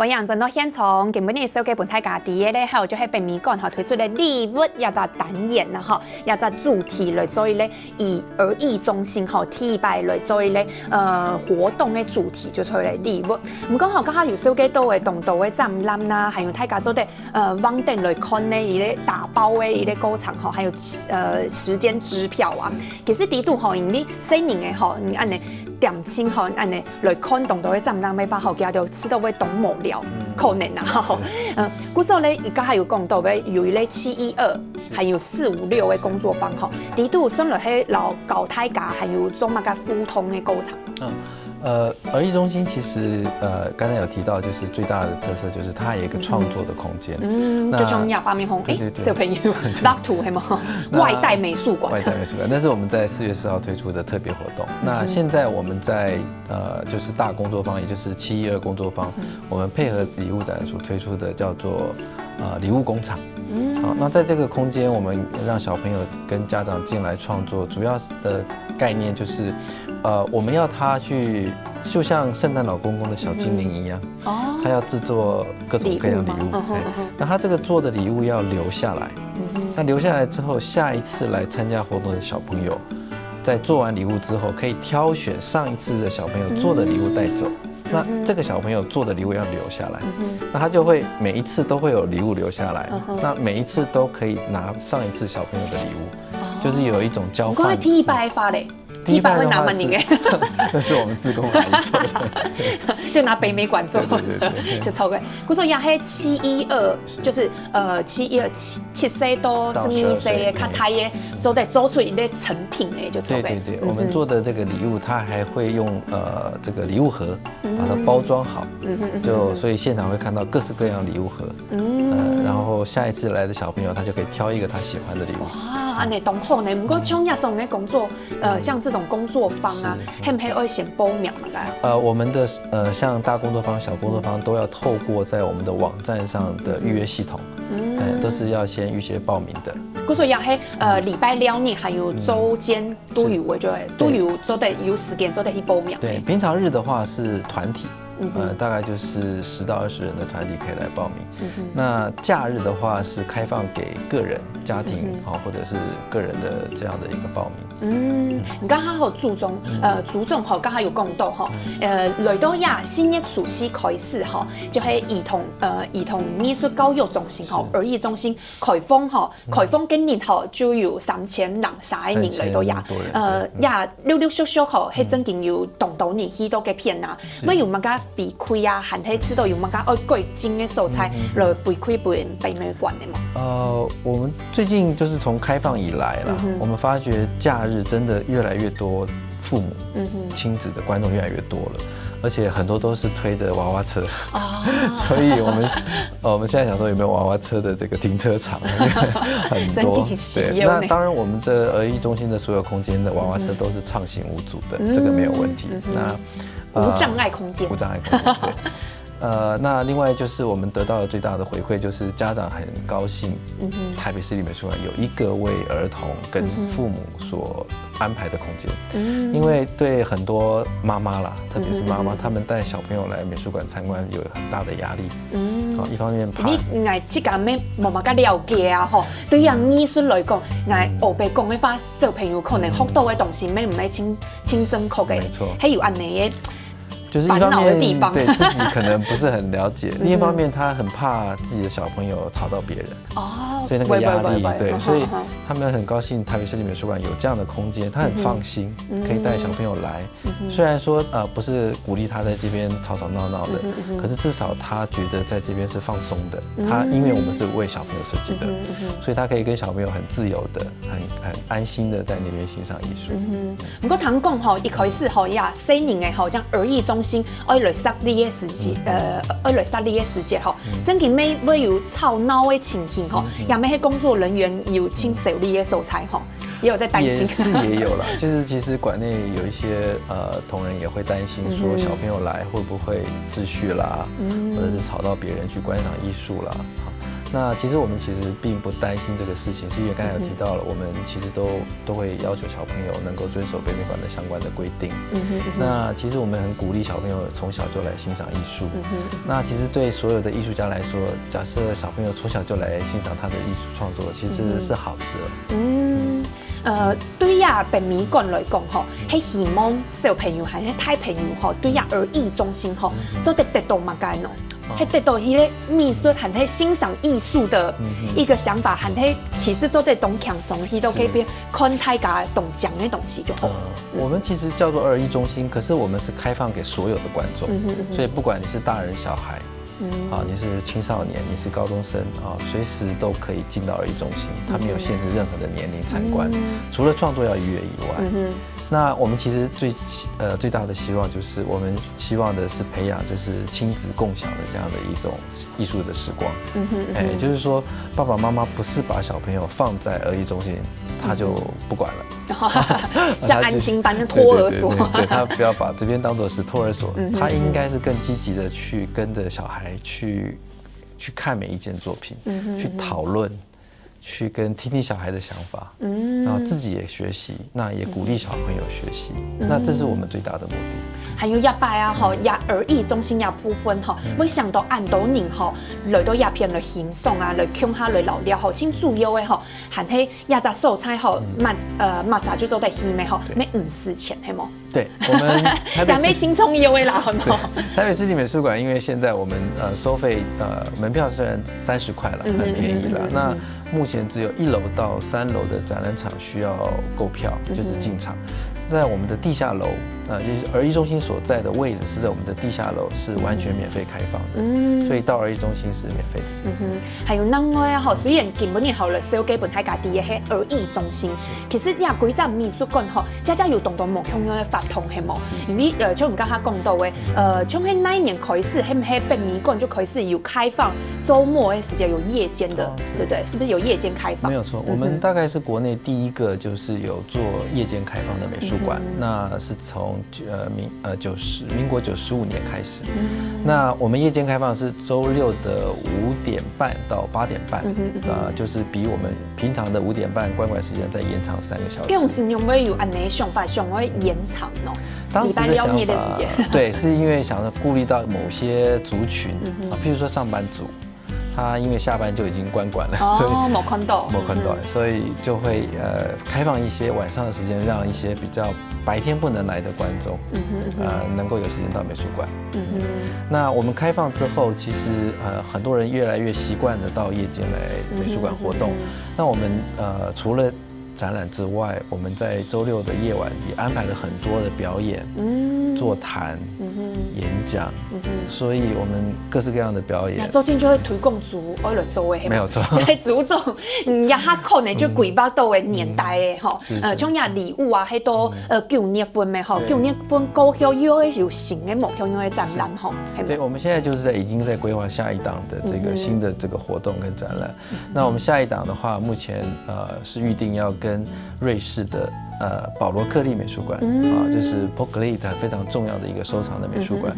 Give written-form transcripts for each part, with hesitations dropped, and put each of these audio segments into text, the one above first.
歡迎進到現場，今日呢手機本大家啲嘢咧，還有就係北美館推出嘅禮物一個單元啦，嗬，一個主題來做咧，以兒藝中心嗬提擺來做咧，活動嘅主題就出嚟禮物。唔講嗬，家下有手機到嘅動到嘅展覽啦，還有大家做啲網店來看咧，伊咧打包嘅伊咧過程嗬，還有時間支票啊。其實呢度嗬，因為細年嘅嗬，你按呢點清嗬，按呢來看動到嘅展覽，咪發好嘅就知道會懂無聊。可能啊，故所咧，而家還有講到嘅，有咧712，還有456嘅工作坊吼，呢度上來係老教大家，還有做乜嘅互通嘅過程。兒藝中心其實剛才有提到，就是最大的特色就是它有一個創作的空間。就像28面紅，小朋友 back to 係嗎？外帶美術館。外帶美術館，那是我們在4月4號推出的特別活動。那現在我們在就是大工作坊，也就是712工作坊，我們配合禮物展所推出的叫做禮物工廠。好，那在這個空間，我們讓小朋友跟家長進來創作，主要的概念就是我們要他去，就像聖誕老公公的小精靈一樣，他要製作各種各樣禮物。那他這個做的禮物要留下來，那留下來之後，下一次來參加活動的小朋友，在做完禮物之後，可以挑選上一次的小朋友做的禮物帶走。那這個小朋友做的禮物要留下來，那他就會每一次都會有禮物留下來，那每一次都可以拿上一次小朋友的禮物，就是有一種交換。講提擺法咧，提擺會拿乜嘢嘅？那是我們志工阿姨做的，就拿北美館做的，就超貴。故說也係712，就是7歲到12歲嘅較大嘅，都得做出一啲成品嘅，就超貴。對，我們做的這個禮物，它還會用這個禮物盒把它包裝好，就所以現場會看到各式各樣禮物盒，然後下一次來的小朋友，他就可以挑一個他喜歡的禮物。哇，安尼當好呢，不過像一種嘅工作，像這種工作坊啊，係唔係要先報名啦？我們的像大工作坊、小工作坊都要透過在我們的網站上的預約系統，都是要先預先報名的。嗰所以係禮拜六呢，還有週間都有嘅，就係都有做得有時間做得去報名。對，平常日的話是團體。大概就是10到20人的團體可以來報名。那假日的話是開放給個人、家庭，或者是個人的這樣的一個報名。你剛剛好注重好，剛剛有講到哈，來到亞新嘅除夕開始哈，就係兒童藝術教育中心哈，兒藝中心開放哈，開放今年哈就有3000人3年來到亞，陸陸續續哈，係真正有動到你許多嘅片啊，乜有乜個回饋啊，還係知道有乜個愛貴精嘅素材來回饋俾北美館的嘛？我們最近就是從開放以來啦，我們發覺假日真的越來越多父母、親子的觀眾越來越多了，而且很多都是推着娃娃車，所以我們現在想說有沒有娃娃車的這個停車場，很多。對，那當然我們這兒藝中心的所有空間的娃娃車都是暢行無阻的，這個沒有問題。那無障礙空間，無障礙空間，對。那另外就是我們得到的最大的回饋，就是家長很高興，台北市立美術館有一個為兒童跟父母所安排的空間，因為對很多媽媽啦，特別是媽媽，他們帶小朋友來美術館參觀有很大的壓力，一方面怕。你愛這個咩冇乜個了解啊？吼，對於藝術來講，愛學白講嘅話，小朋友可能學到嘅東西咩唔係清正確嘅，沒錯，係有安尼嘅。就是一方面對自己可能不是很了解，另一方面他很怕自己的小朋友吵到別人，所以那個壓力，對，所以他們很高興台北市立美術館有這樣的空間，他很放心可以帶小朋友來。雖然說不是鼓勵他在這邊吵吵鬧鬧的，可是至少他覺得在這邊是放鬆的。他因為我們是為小朋友設計的，所以他可以跟小朋友很自由的、很安心的在那邊欣賞藝術。不過聽講吼，一開始吼呀，4年嘅吼，將兒藝中心愛來設立嘅時節，愛來設立嘅時節吼，真係咩有吵鬧嘅情形吼，也咩係工作人員有親手理嘅素材吼，也有在擔心。也有啦，就是其實館內有一些同仁也會擔心，說小朋友來會不會秩序啦，或者是吵到別人去觀賞藝術啦。那其实我们并不担心这个事情，是因为刚才有提到了，我们其实都会要求小朋友能够遵守北美馆的相关的规定。那其实我们很鼓励小朋友从小就来欣赏艺术。那其实对所有的艺术家来说，假设小朋友从小就来欣赏他的艺术创作，其实是好事了。对呀，北美馆来讲吼，係希望小朋友係大朋友吼，對呀兒藝中心吼，都得到乜嘢喏？係得到迄個藝術，和係欣賞藝術的一個想法，和係其實做得懂輕鬆，佢都可以變看大家懂講的東西就好。我們其實叫做兒藝中心，可是我們是開放給所有的觀眾，所以不管你是大人小孩。你是青少年，你是高中生啊，隨時都可以進到兒藝中心，它沒有限制任何的年齡參觀，除了創作要預約以外。那我們其實最大的希望就是我們希望的是培養就是親子共享的這樣的一種藝術的時光。就是說爸爸媽媽不是把小朋友放在兒藝中心，他就不管了，像安親班的托兒所，對，他不要把這邊當作是托兒所，他應該是更積極的去跟着小孩去看每一件作品，去討論。去聽聽小孩的想法，然後自己也學習，那也鼓勵小朋友學習，那這是我們最大的目的。還有一擺啊，嗬，也兒藝中心也部分嗬，會想到按到人嗬，來到一片來欣賞啊，來聽下來聊聊嗬，真主要嘅嗬，還係一隻素菜嗬，馬上就做得起咩嗬，咩50錢係冇？對，我們台北市輕鬆優惠啦，係冇？台北市立美術館，因為現在我們收費門票雖然30塊了，很便宜了，那目前只有1樓到3樓的展覽場需要購票，就是進場。在我們的地下樓，就是兒藝中心所在的位置是在我們的地下樓，是完全免費開放的，所以到兒藝中心是免費的。還有另外啊，雖然根本然後來小基本喺家己嘅係兒藝中心，其實也幾隻美術館嗬，家家有動到冇咁樣嘅發通係冇，因為像我剛才講到嘅，從喺那一年開始，係唔係北美館就開始有開放週末嘅時間有夜間的，對不對？是不是有夜間開放？沒有錯，我們大概是國內第一個就是有做夜間開放的美術館，那是從民國95年開始。那我們夜間開放是週6的5點半到8點半，就是比我們平常的5點半觀館時間再延長3個小時。這種是因為有安尼想法，想會延長喏。當時的想法，時對，是因為想要顧慮到某些族群，譬如說上班族。他因為下班就已經關館了，所以冇看到，所以就會開放一些晚上的時間，讓一些比較白天不能來的觀眾，能夠有時間到美術館。那我們開放之後，其實很多人越來越習慣的到夜間來美術館活動。那我們除了展覽之外，我們在週6的夜晚也安排了很多的表演、座談、演講，所以我們各式各樣的表演。最近就會推廣主愛來做嘅，沒有錯，就係注重一下可能就規劃到嘅年代嘅嗬，像嘢禮物啊，喺到9月份嘅嗬，9月份過後又會有新嘅目標嘅展覽嗬。對，我們現在就是已經在規劃下一檔的這個新的這個活動跟展覽。那我們下一檔的話，目前是預定要跟瑞士的保羅克利美術館就是 Polklit 非常重要的一個收藏的美術館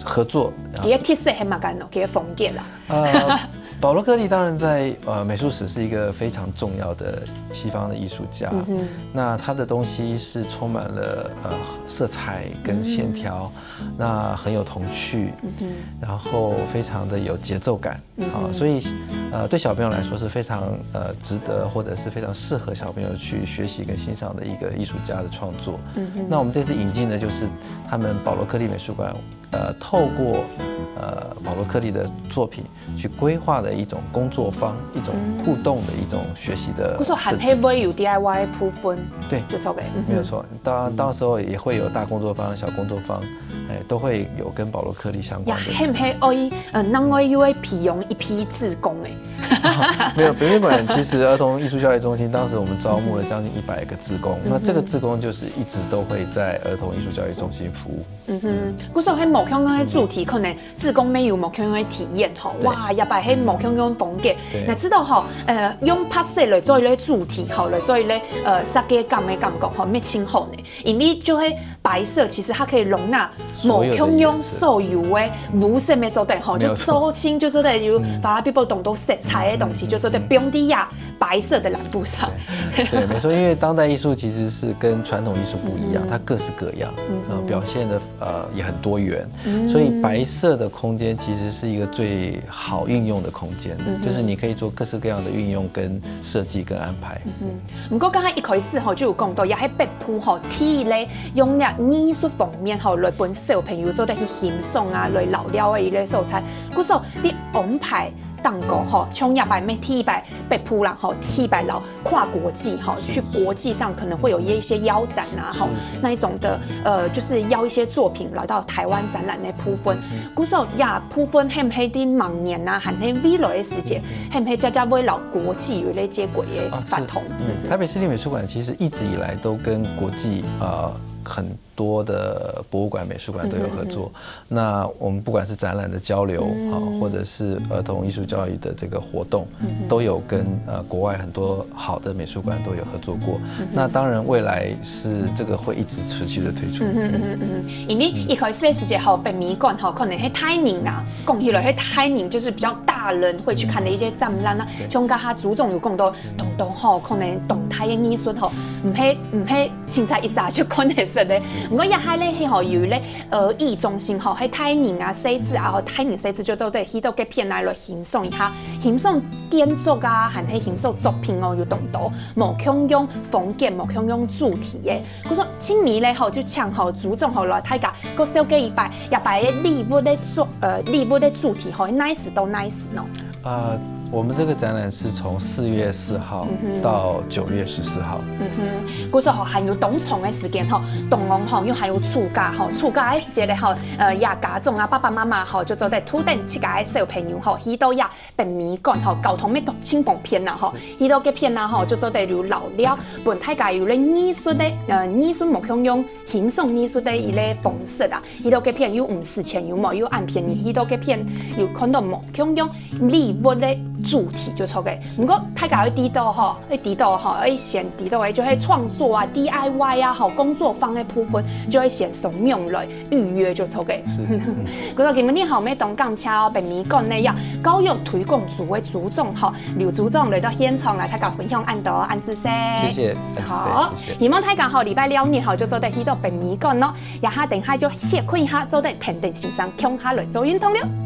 合作。佢嘅特色係乜嘢？佢嘅風格啦。保羅克利當然在美術史是一個非常重要的西方的藝術家，那他的東西是充滿了色彩跟線條，那很有童趣，然後非常的有節奏感，所以對小朋友來說是非常值得或者是非常適合小朋友去學習跟欣賞的一個藝術家的創作。那我們這次引進的就是他們保羅克利美術館透過保羅克利的作品去規劃的一種工作坊，一種互動的一種學習的設計。還係會有 DIY 部分，對，就錯嘅，沒有錯。到時候也會有大工作坊、小工作坊，都會有跟保羅克利相關的。係唔係愛人愛要培養一批志工嘅？没有，北美馆其实儿童艺术教育中心当时我们招募了将近100个志工，那这个志工就是一直都会在儿童艺术教育中心服务。古时候迄某腔的主题可能志工没有某腔的体验吼，哇，也把迄某腔的风格，那知道吼，用拍摄来做一个主题吼，来做一个设计感的感觉吼，咩清好呢？因为就迄白色其实它可以容纳某腔用所有的无色的做的吼，就周青就做的有法拉比波懂都色彩的东西，就做的不用低压白色的蓝布上。对，没错，因为当代艺术其实是跟传统艺术不一样，它各式各样，表现的也很多元，所以白色的空间其实是一个最好运用的空间，就是你可以做各式各样的运用跟设计跟安排。不过刚才一开始吼就有讲到，也喺北部吼体咧用了艺术方面吼来帮小朋友做得去欣赏啊，来老了的一类素材，故说啲安排。当过吼，从亚白咩 T 100被扑啦吼 T 100劳跨国际吼，去国际上可能会有一些腰展啊吼，那一种的就是邀一些作品来到台湾展览的部分。古时候呀部分係唔係啲盲年啊，還係未來嘅時節，係唔係家家為老國際有咧接軌嘅發通？台北市立美術館其實一直以來都跟國際很多的博物館、美術館都有合作。那我們不管是展覽的交流或者是兒童藝術教育的這個活動，都有跟國外很多好的美術館都有合作過。那當然未來是這個會一直持續的推出。因為一開始嘅時節吼，北美館吼可能係太年啊，講起來係太年就是比較大人會去看的一些展覽啊，像家下注重有講到動吼，可能動態嘅藝術吼，唔係凊彩一下就看得出的。不過也係咧，係吼有咧藝中心吼，喺太年啊、細緻啊，太年細緻就都得去到嘅片來欣賞一下，欣賞建築啊，還係欣賞作品哦，有動到無強用風格、無強用主題嘅。佢說清明咧吼就搶吼注重吼來睇下個小嘅一擺，也擺嘅禮物的主題吼 nice 都 nice 喏。我們這個展覽是從4月4號到9月14號。嗰時候還有冬蟲嘅時間吼，冬昂吼又還有暑假吼，暑假嘅時節咧吼，也家長啊爸爸媽媽吼就做得土定自家嘅小朋友吼，去到也北美館吼，交通咩讀輕鬆片啊吼，去到嘅片啊吼就做得有老了，本大家有咧藝術的藝術目標用欣賞藝術的一類方式啊，去到嘅片有50錢有冇有按便宜，去到嘅片有看到目標用禮物的主題就錯嘅，不過大家會知道吼，會先知道嘅就係創作啊、DIY 啊、好工作坊嘅部分，就會先掃描來預約就錯嘅。嗰個今年後尾東港車北美館呢，要教育推廣組嘅組長吼，劉組長來到現場來，大家分享安知識。謝謝，好，希望大家吼禮拜6日後就做得去到北美館咯，然後等下就歇困一下，做得平定線上，強下來做運動了。